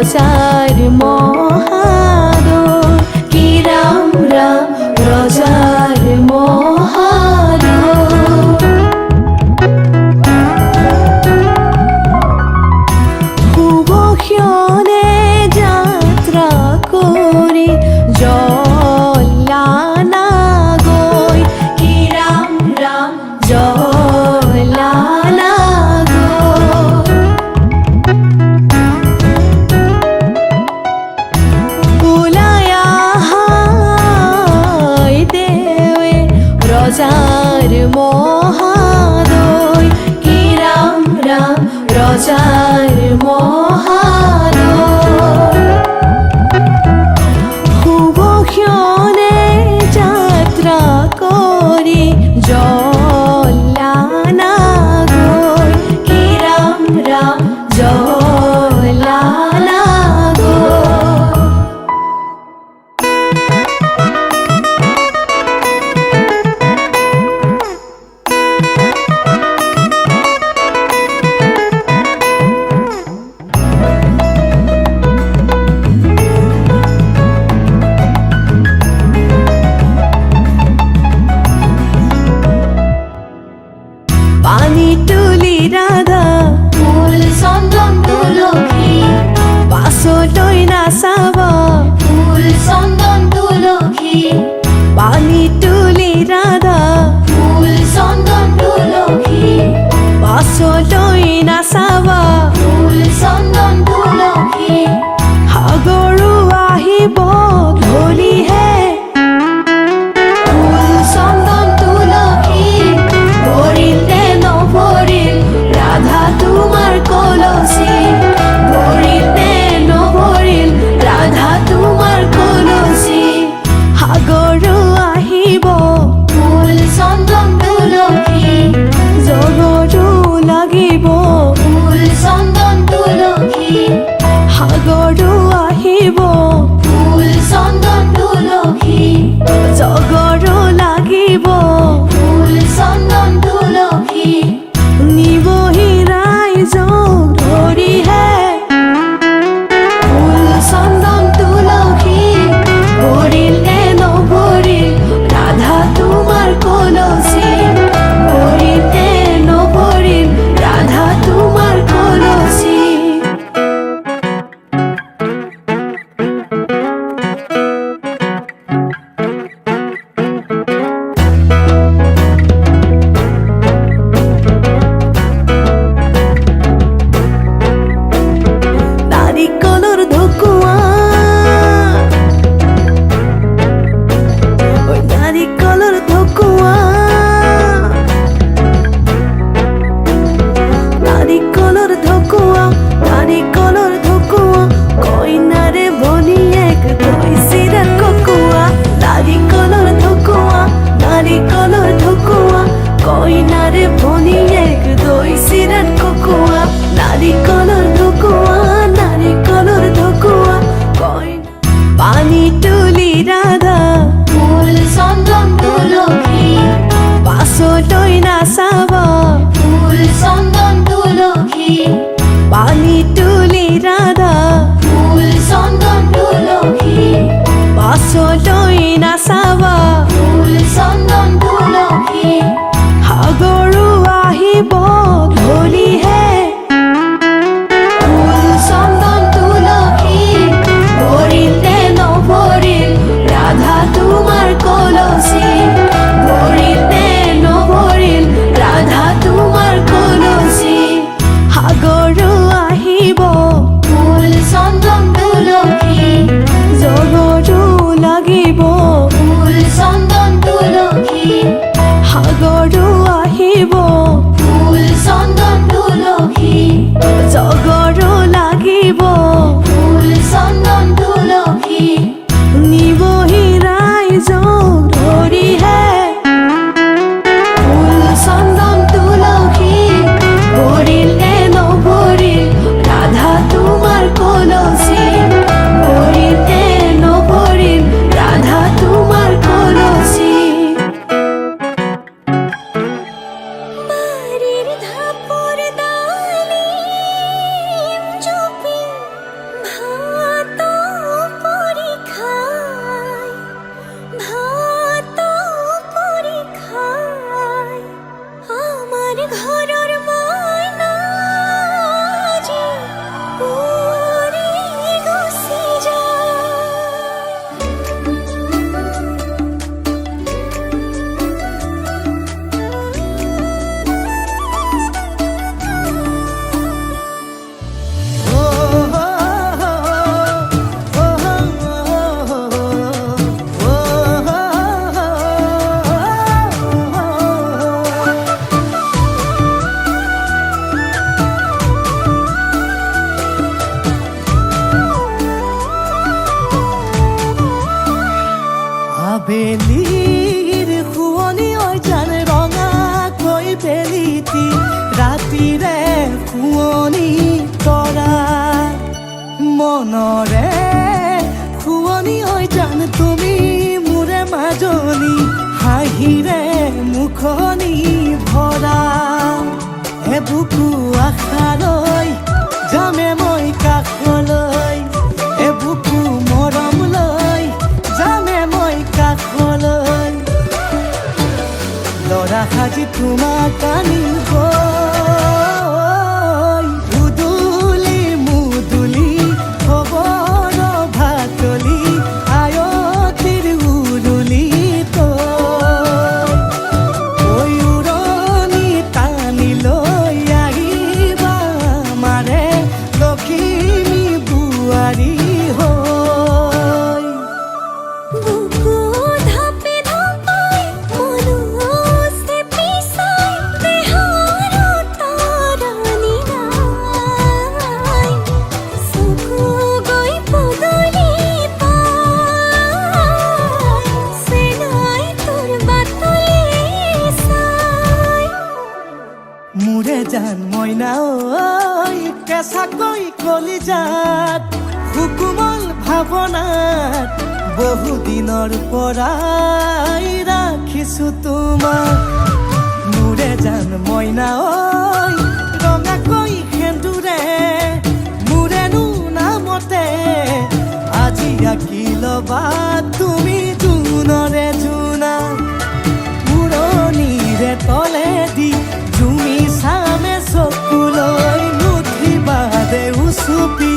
রোজার মহাদর কি রাম রাম রোজার মহাদর হুবক্ষণে যাত্রা করি জল্লানা গই কি রাম রাম জল্লানা রোজার মহাদয় কি রাম রাম রোজার মহাদয় হুবক্ষণে যাত্রা করি জল্লানা গই কি রাম রাম জল্লানা ৰাধা ফুল চন্দন তুলসী পাছলৈ নাচাবা ফুল চন্দন তুলসী সাগৰো আহিব ধলিহে ফুল চন্দন তুলসী ভৰিল নে নভৰিল ৰাধা তোমাৰ কলচী ভৰিল নে নভৰিল ৰাধা তোমাৰ কলচী সাগৰো আহিব ফুল চন্দন তুলসী জগৰো লাগিব ফুল চন্দন তুলসী সাগৰো আহিব ফুল চন্দন তুলসী জগৰো লাগিব ফুল চন্দন তুলসী নিবহি ৰাইজক ধৰিহে ফুল চন্দন তুলসী ভৰিল নে নভৰিল ৰাধা তোমাৰ কলচী ভৰিল নে নভৰিল ৰাধা তোমাৰ কলচী বাড়িৰ ধাপৰ ডালিম চুপি ভাত পৰীক্ষায় আমাৰ ঘৰেৰ ময়না যে উড়ি গুছি যায় আবেলিৰ শুৱনি অজান ৰঙাকৈ বেলিটি ৰাতিৰে শুৱনি তৰা মনৰে শুৱনি অজান তুমি মোৰে মাজনী হাঁহিৰে মুখনি ভৰা এবুকু আশালৈ যামে মই কাষলৈ এবুকু মৰম লৈ যামে মই কাষলৈ লৰা সাজি তোমাক আনিব উদুলি মুদুলি খবৰ ভাতলি আয়তিৰ উৰুলি তই উৰণি টানি লৈ আহিবা মাৰে লখিমী বোৱাৰী হৈ বুকু ধাপে ধাপাই মনুষ্য পিছাই দেহৰ তৰণি নাই চকু গৈ পদূলি পাই চেনাই তোৰ বাটলি চাই মোৰে জান মইনা ঐ কেঁচাকৈ কলিজাত সুকুমল ভাৱনাত বহুদিনৰ পৰাই ৰাখিছো তোমাক মোৰে জান মইনা ঐ ৰঙাকৈ সেন্দুৰে মোৰেনো নামতে আজি আঁকি ল'বা তুমি জোনৰে জোনা উৰণিৰে তলেদি জুমি চামে চকুলৈ নুঠিবা দে উচুপি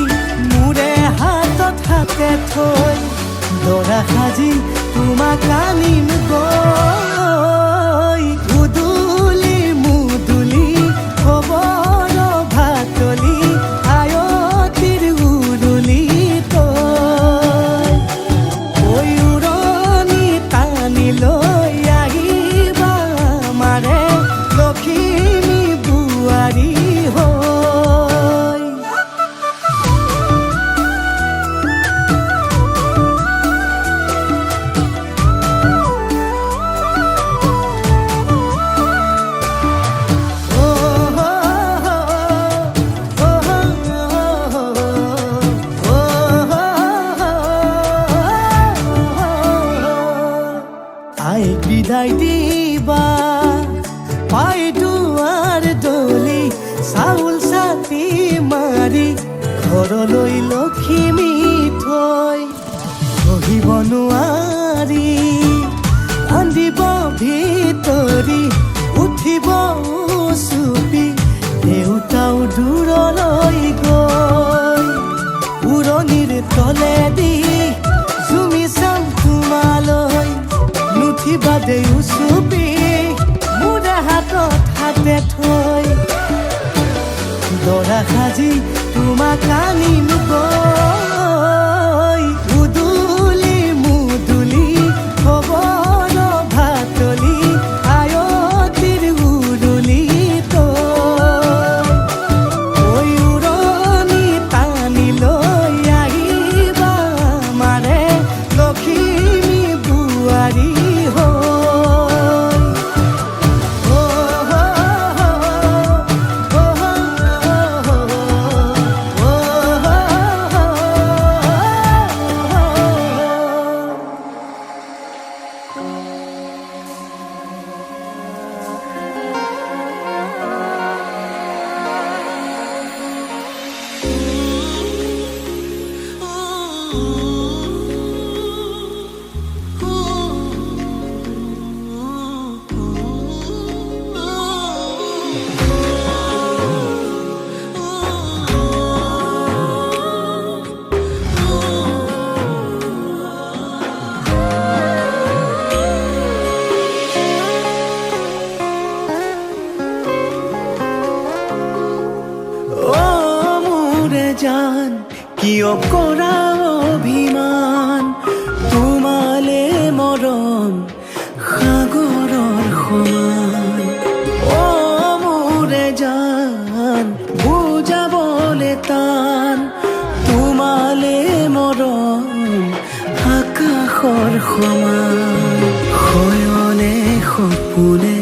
মোৰে হাতত হাতে থৈ দৰা সাজি তোমাক আনিম গৈ উদুলি মুদুলি খবৰ ভাতলি আয়তিৰ উৰুলি তই ঐ উৰণি টানি লৈ আহিবা মাৰে লখিমী বোৱাৰী হৈ বিদায় দিবা পাই দুৱাৰ দলি চাউল চাতি মাৰি ঘৰলৈ লখিমী থৈ বহিব নোৱাৰি কান্দিব ভিতৰি উঠিব চুপি দেউতাও দূৰলৈ গৈ উৰণিৰ তলেদি জুমি চাম তোমালৈ নুঠিবা দেউ চুপি মোৰ হাতত হাতে থৈ দৰা সাজি তোমাক আনিম গৈ উদুলি মুদুলি খবৰ ভাতলি আয়তিৰ উৰুলি তই উৰণি টানি লৈ আহিবা মাৰে লখিমী বোৱাৰী জান কিয় কৰা অভিমান তোমালে মৰম সাগৰৰ সমান অ মোৰে জান বুজাবলে টান তোমালে মৰম আকাশৰ সমান শয়নে সপোনে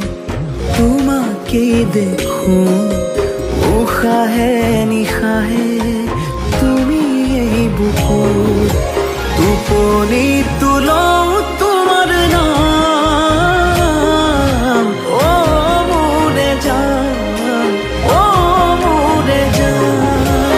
তোমাকেই দেখো উশাহে নিশাহে তুমি এই বুকুত টোপনি তুলও তোমাৰ নাম অ মোৰে জান অ মোৰে জান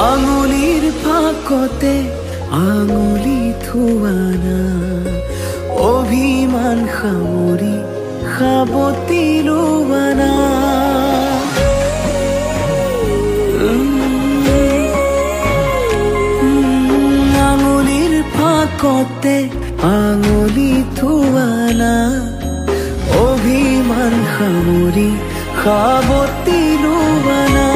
আঙুলিৰ ফাকতে আঙুলি থোৱানা অভিমান সামৰি সাবতি লোৱানা আঙুলিৰ ফাকতে আঙুলি থোৱানা অভিমান সামৰি সাবতি লোৱানা